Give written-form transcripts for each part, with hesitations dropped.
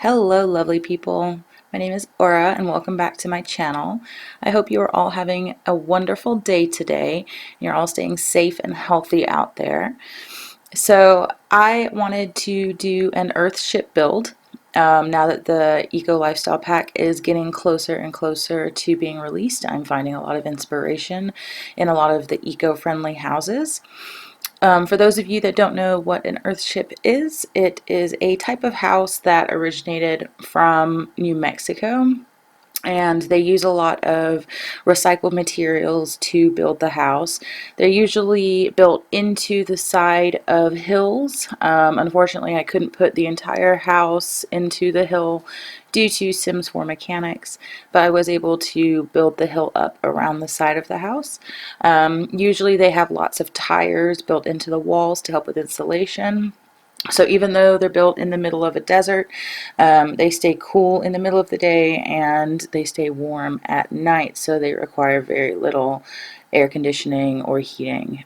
Hello, lovely people. My name is Aura, and welcome back to my channel. I hope you are all having a wonderful day today. And you're all staying safe and healthy out there. So I wanted to do an Earthship build. Now that the Eco Lifestyle Pack is getting closer and closer to being released, I'm finding a lot of inspiration in a lot of the eco-friendly houses. For those of you that don't know what an Earthship is, it is a type of house that originated from New Mexico, and they use a lot of recycled materials to build the house. They're usually built into the side of hills. Unfortunately, I couldn't put the entire house into the hill due to SIMS 4 mechanics, but I was able to build the hill up around the side of the house. Usually they have lots of tires built into the walls to help with insulation. So even though they're built in the middle of a desert, they stay cool in the middle of the day and they stay warm at night. So they require very little air conditioning or heating.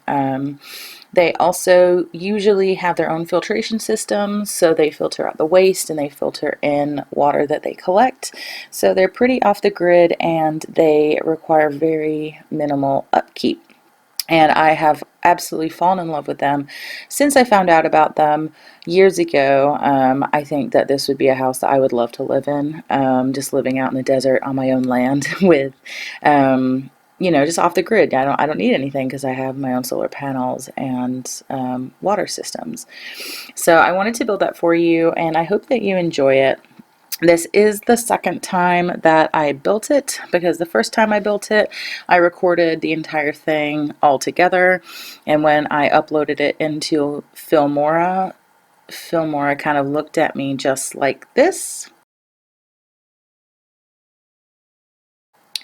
They also usually have their own filtration systems, so they filter out the waste and they filter in water that they collect. So they're pretty off the grid and they require very minimal upkeep. And I have absolutely fallen in love with them since I found out about them years ago. I think that this would be a house that I would love to live in, just living out in the desert on my own land with, just off the grid. I don't need anything because I have my own solar panels and water systems. So I wanted to build that for you, and I hope that you enjoy it. This is the second time that I built it, because the first time I built it, I recorded the entire thing all together, and when I uploaded it into Filmora kind of looked at me just like this.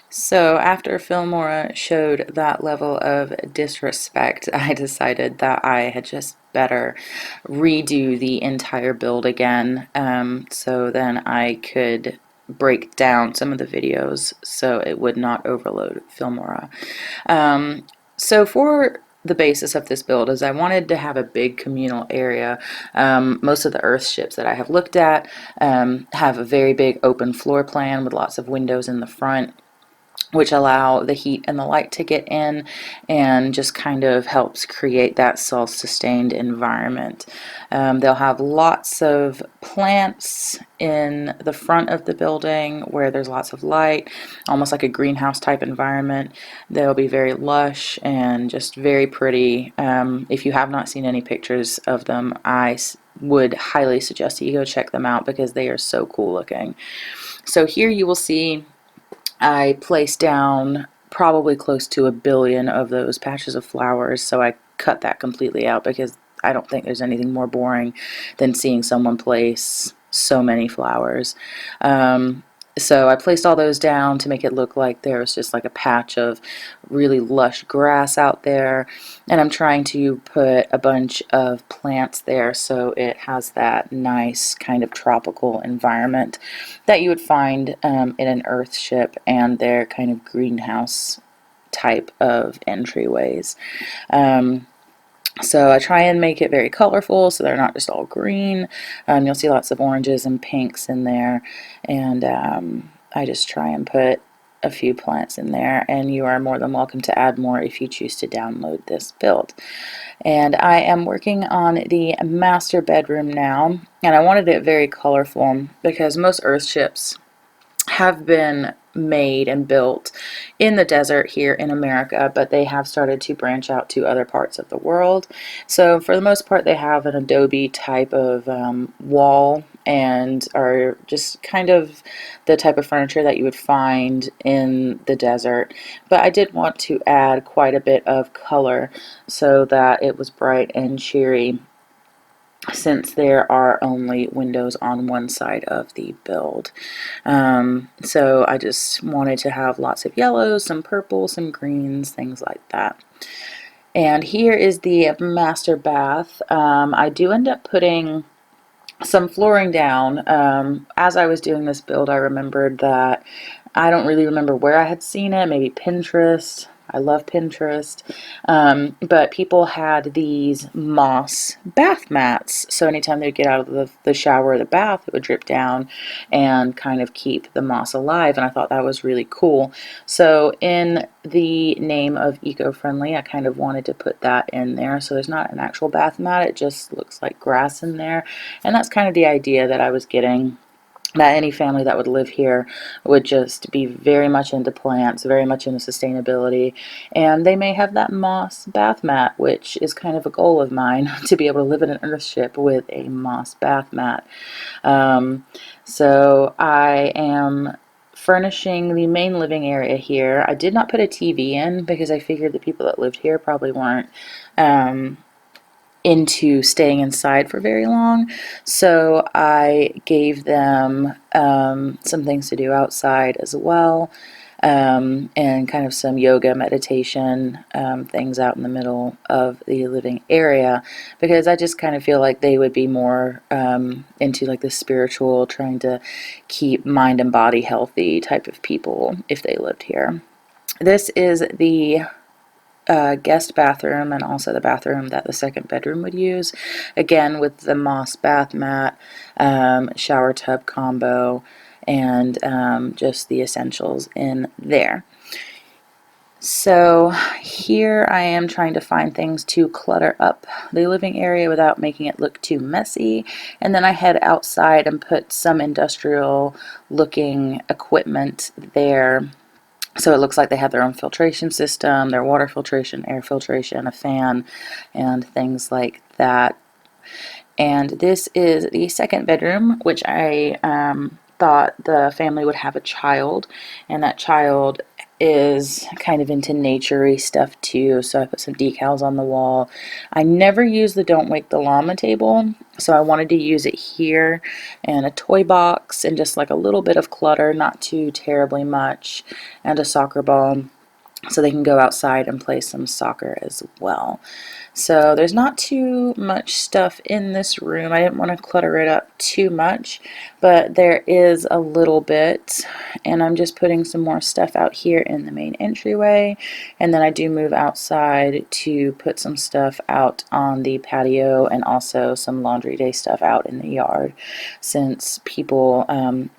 So after Filmora showed that level of disrespect, I decided that I had just better redo the entire build again, so then I could break down some of the videos so it would not overload Filmora. So for the basis of this build is I wanted to have a big communal area. Most of the Earthships that I have looked at have a very big open floor plan with lots of windows in the front, which allow the heat and the light to get in and just kind of helps create that self-sustained environment. They'll have lots of plants in the front of the building where there's lots of light, almost like a greenhouse type environment. They'll be very lush and just very pretty. If you have not seen any pictures of them, I would highly suggest that you go check them out because they are so cool looking. So here you will see I placed down probably close to 1 billion of those patches of flowers, so I cut that completely out because I don't think there's anything more boring than seeing someone place so many flowers. So I placed all those down to make it look like there was just like a patch of really lush grass out there, and I'm trying to put a bunch of plants there so it has that nice kind of tropical environment that you would find in an Earthship and their kind of greenhouse type of entryways. So I try and make it very colorful so they're not just all green. You'll see lots of oranges and pinks in there, and I just try and put a few plants in there, and you are more than welcome to add more if you choose to download this build. And I am working on the master bedroom now, and I wanted it very colorful because most Earthships have been made and built in the desert here in America, but they have started to branch out to other parts of the world. So for the most part, they have an adobe type of wall and are just kind of the type of furniture that you would find in the desert. But I did want to add quite a bit of color so that it was bright and cheery, since there are only windows on one side of the build. So I just wanted to have lots of yellows, some purple, some greens, things like that. And here is the master bath. I do end up putting some flooring down. As I was doing this build, I remembered that I don't really remember where I had seen it, maybe Pinterest, I love Pinterest. But people had these moss bath mats. So anytime they'd get out of the shower or the bath, it would drip down and kind of keep the moss alive. And I thought that was really cool. So in the name of eco-friendly, I kind of wanted to put that in there. So there's not an actual bath mat. It just looks like grass in there. And that's kind of the idea that I was getting, that any family that would live here would just be very much into plants, very much into sustainability, and they may have that moss bath mat, which is kind of a goal of mine, to be able to live in an Earthship with a moss bath mat. So I am furnishing the main living area here. I did not put a TV in because I figured the people that lived here probably weren't into staying inside for very long, so I gave them some things to do outside as well, and kind of some yoga meditation things out in the middle of the living area, because I just kind of feel like they would be more into like the spiritual, trying to keep mind and body healthy type of people if they lived here. This is the guest bathroom, and also the bathroom that the second bedroom would use, again with the moss bath mat, shower tub combo, and just the essentials in there. So here I am trying to find things to clutter up the living area without making it look too messy, and then I head outside and put some industrial looking equipment there. So it looks like they have their own filtration system, their water filtration, air filtration, a fan, and things like that. And this is the second bedroom, which I thought the family would have a child, and that child is kind of into nature-y stuff too, so I put some decals on the wall. I never use the Don't Wake the Llama table, so I wanted to use it here, and a toy box, and just like a little bit of clutter, not too terribly much, and a soccer ball, so they can go outside and play some soccer as well. So there's not too much stuff in this room. I didn't want to clutter it up too much, but there is a little bit, and I'm just putting some more stuff out here in the main entryway, and then I do move outside to put some stuff out on the patio, and also some laundry day stuff out in the yard, since people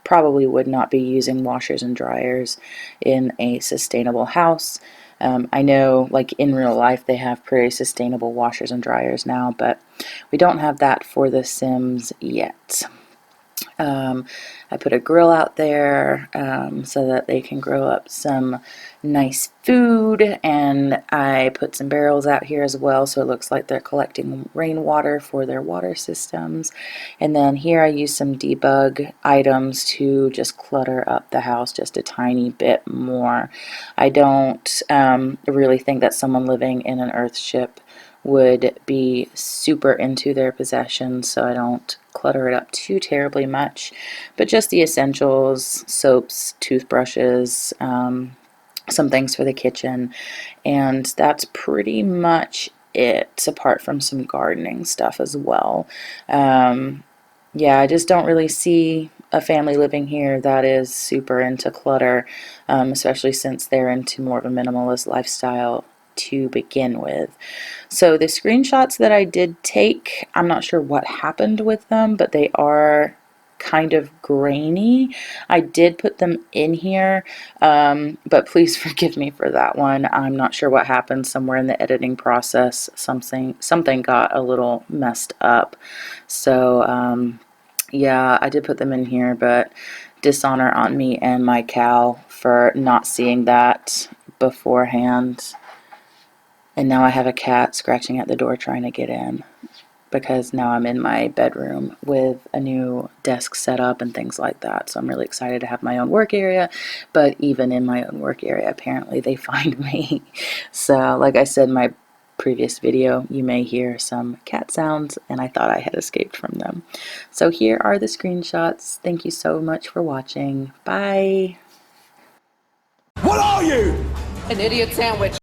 probably would not be using washers and dryers in a sustainable house. I know, like in real life, they have pretty sustainable washers and dryers now, but we don't have that for the Sims yet. I put a grill out there so that they can grill up some nice food, and I put some barrels out here as well, so it looks like they're collecting rainwater for their water systems. And then here I use some debug items to just clutter up the house just a tiny bit more. I don't really think that someone living in an Earthship would be super into their possessions, so I don't clutter it up too terribly much, but just the essentials, soaps, toothbrushes, some things for the kitchen, and that's pretty much it, apart from some gardening stuff as well. Yeah, I just don't really see a family living here that is super into clutter, especially since they're into more of a minimalist lifestyle to begin with. So the screenshots that I did take, I'm not sure what happened with them, but they are kind of grainy. I did put them in here, but please forgive me for that one. I'm not sure what happened. Somewhere in the editing process, something got a little messed up. So yeah, I did put them in here, but dishonor on me and my cow for not seeing that beforehand. And now I have a cat scratching at the door trying to get in, because now I'm in my bedroom with a new desk set up and things like that. So I'm really excited to have my own work area, but even in my own work area, apparently they find me. So like I said in my previous video, you may hear some cat sounds, and I thought I had escaped from them. So here are the screenshots. Thank you so much for watching. Bye. What are you? An idiot sandwich.